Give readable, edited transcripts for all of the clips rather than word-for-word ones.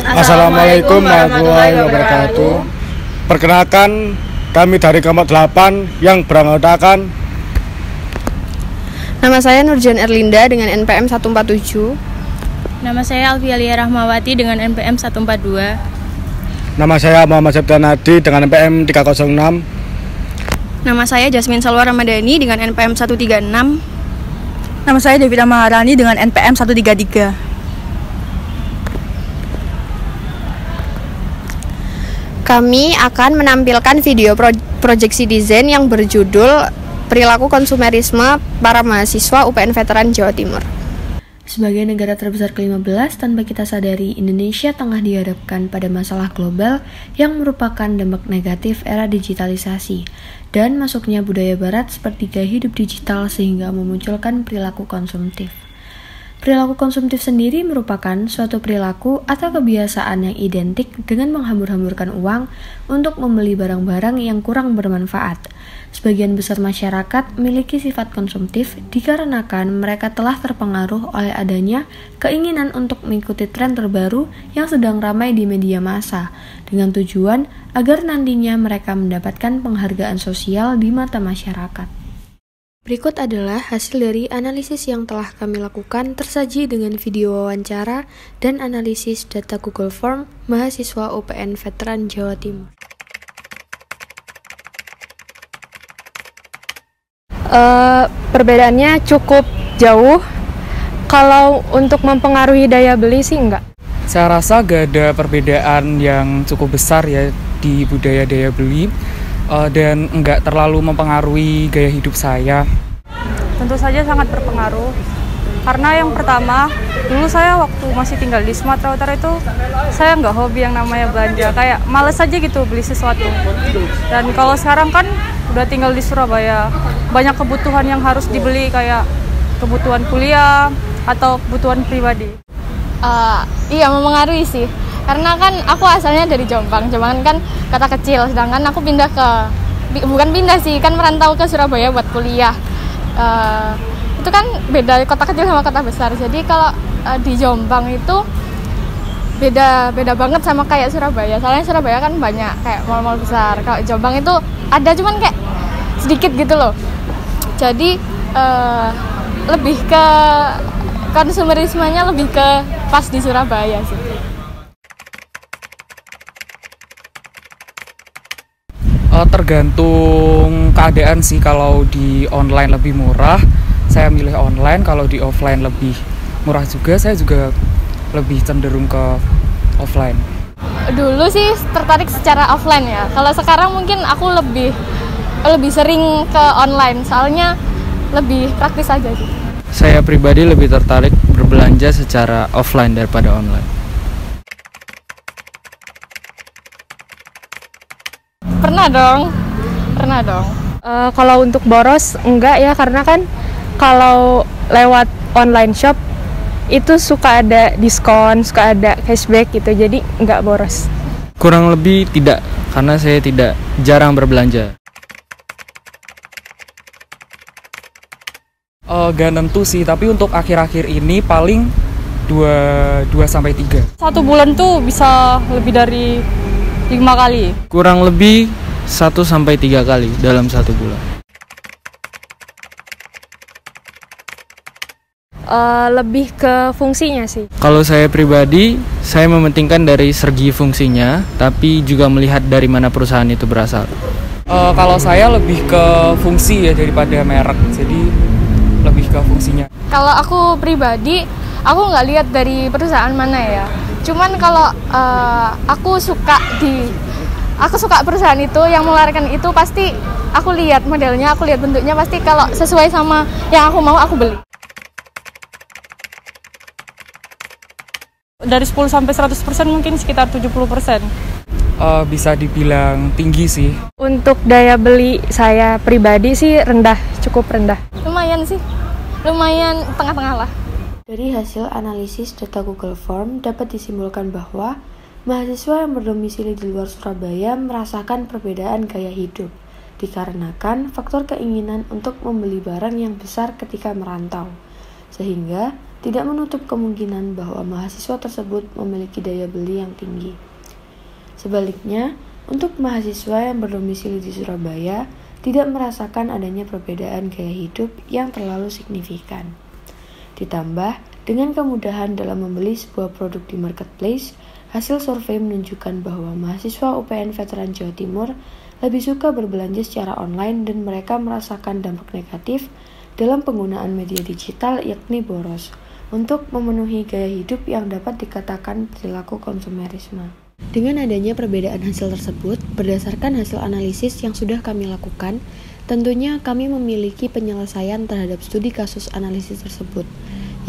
Assalamualaikum warahmatullahi wabarakatuh. Perkenalkan, kami dari kelompok 8 yang beranggotakan. Nama saya Nurjan Erlinda dengan NPM 147. Nama saya Alfialia Rahmawati dengan NPM 142. Nama saya Muhammad Septian Hadi dengan NPM 306. Nama saya Jasmine Salwa Ramadhani dengan NPM 136. Nama saya Devita Maharani dengan NPM 133. Kami akan menampilkan video proyeksi desain yang berjudul Perilaku Konsumerisme Para Mahasiswa UPN Veteran Jawa Timur. Sebagai negara terbesar ke-15, tanpa kita sadari, Indonesia tengah dihadapkan pada masalah global yang merupakan dampak negatif era digitalisasi dan masuknya budaya barat seperti gaya hidup digital sehingga memunculkan perilaku konsumtif. Perilaku konsumtif sendiri merupakan suatu perilaku atau kebiasaan yang identik dengan menghambur-hamburkan uang untuk membeli barang-barang yang kurang bermanfaat. Sebagian besar masyarakat memiliki sifat konsumtif dikarenakan mereka telah terpengaruh oleh adanya keinginan untuk mengikuti tren terbaru yang sedang ramai di media massa, dengan tujuan agar nantinya mereka mendapatkan penghargaan sosial di mata masyarakat. Berikut adalah hasil dari analisis yang telah kami lakukan tersaji dengan video wawancara dan analisis data Google Form mahasiswa UPN Veteran Jawa Timur. Perbedaannya cukup jauh. Kalau untuk mempengaruhi daya beli sih enggak. Saya rasa gak ada perbedaan yang cukup besar ya di budaya daya beli. Dan enggak terlalu mempengaruhi gaya hidup saya. Tentu saja sangat berpengaruh. Karena yang pertama, dulu saya waktu masih tinggal di Sumatera Utara itu saya nggak hobi yang namanya belanja, kayak males aja gitu beli sesuatu. Dan kalau sekarang kan udah tinggal di Surabaya, banyak kebutuhan yang harus dibeli, kayak kebutuhan kuliah atau kebutuhan pribadi. Iya, memengaruhi sih. Karena kan aku asalnya dari Jombang kan kota kecil, sedangkan aku bukan pindah sih, kan merantau ke Surabaya buat kuliah. Itu kan beda kota kecil sama kota besar. Jadi kalau di Jombang itu beda banget sama kayak Surabaya. Soalnya Surabaya kan banyak kayak mal-mal besar. Kalau Jombang itu ada cuman kayak sedikit gitu loh. Jadi lebih ke konsumerismenya lebih ke pas di Surabaya sih. Tergantung keadaan sih. Kalau di online lebih murah, saya milih online. Kalau di offline lebih murah juga, saya juga lebih cenderung ke offline. Dulu sih tertarik secara offline ya. Kalau sekarang mungkin aku lebih sering ke online, soalnya lebih praktis aja sih. Saya pribadi lebih tertarik berbelanja secara offline daripada online. Pernah dong. Kalau untuk boros enggak ya, karena kan kalau lewat online shop itu suka ada diskon, suka ada cashback gitu, jadi enggak boros. Kurang lebih tidak, karena saya jarang berbelanja. Gak nentu sih, tapi untuk akhir-akhir ini paling 2-3. Satu bulan tuh bisa lebih dari 5 kali. Kurang lebih 1-3 kali dalam satu bulan. Lebih ke fungsinya sih. Kalau saya pribadi, saya mementingkan dari segi fungsinya, tapi juga melihat dari mana perusahaan itu berasal. Kalau saya lebih ke fungsi ya daripada merek, jadi lebih ke fungsinya. Kalau aku pribadi, aku nggak lihat dari perusahaan mana ya. Cuman kalau aku suka perusahaan itu yang mengeluarkan itu, pasti aku lihat modelnya, aku lihat bentuknya, pasti kalau sesuai sama yang aku mau aku beli. Dari 10 sampai 100% mungkin sekitar 70%. Bisa dibilang tinggi sih. Untuk daya beli saya pribadi sih rendah, cukup rendah. Lumayan sih, lumayan tengah-tengah lah. Dari hasil analisis data Google Form dapat disimpulkan bahwa mahasiswa yang berdomisili di luar Surabaya merasakan perbedaan gaya hidup dikarenakan faktor keinginan untuk membeli barang yang besar ketika merantau, sehingga tidak menutup kemungkinan bahwa mahasiswa tersebut memiliki daya beli yang tinggi. Sebaliknya, untuk mahasiswa yang berdomisili di Surabaya, tidak merasakan adanya perbedaan gaya hidup yang terlalu signifikan. Ditambah, dengan kemudahan dalam membeli sebuah produk di marketplace, hasil survei menunjukkan bahwa mahasiswa UPN Veteran Jawa Timur lebih suka berbelanja secara online dan mereka merasakan dampak negatif dalam penggunaan media digital yakni boros untuk memenuhi gaya hidup yang dapat dikatakan perilaku konsumerisme. Dengan adanya perbedaan hasil tersebut, berdasarkan hasil analisis yang sudah kami lakukan, tentunya kami memiliki penyelesaian terhadap studi kasus analisis tersebut,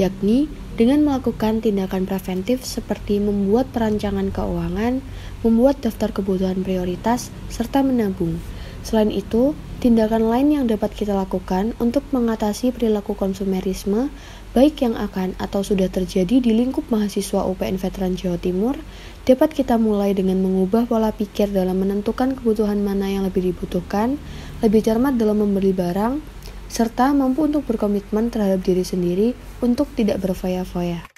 yakni dengan melakukan tindakan preventif seperti membuat perancangan keuangan, membuat daftar kebutuhan prioritas, serta menabung. Selain itu, tindakan lain yang dapat kita lakukan untuk mengatasi perilaku konsumerisme, baik yang akan atau sudah terjadi di lingkup mahasiswa UPN Veteran Jawa Timur, dapat kita mulai dengan mengubah pola pikir dalam menentukan kebutuhan mana yang lebih dibutuhkan, lebih cermat dalam membeli barang, serta mampu untuk berkomitmen terhadap diri sendiri untuk tidak berfoya-foya.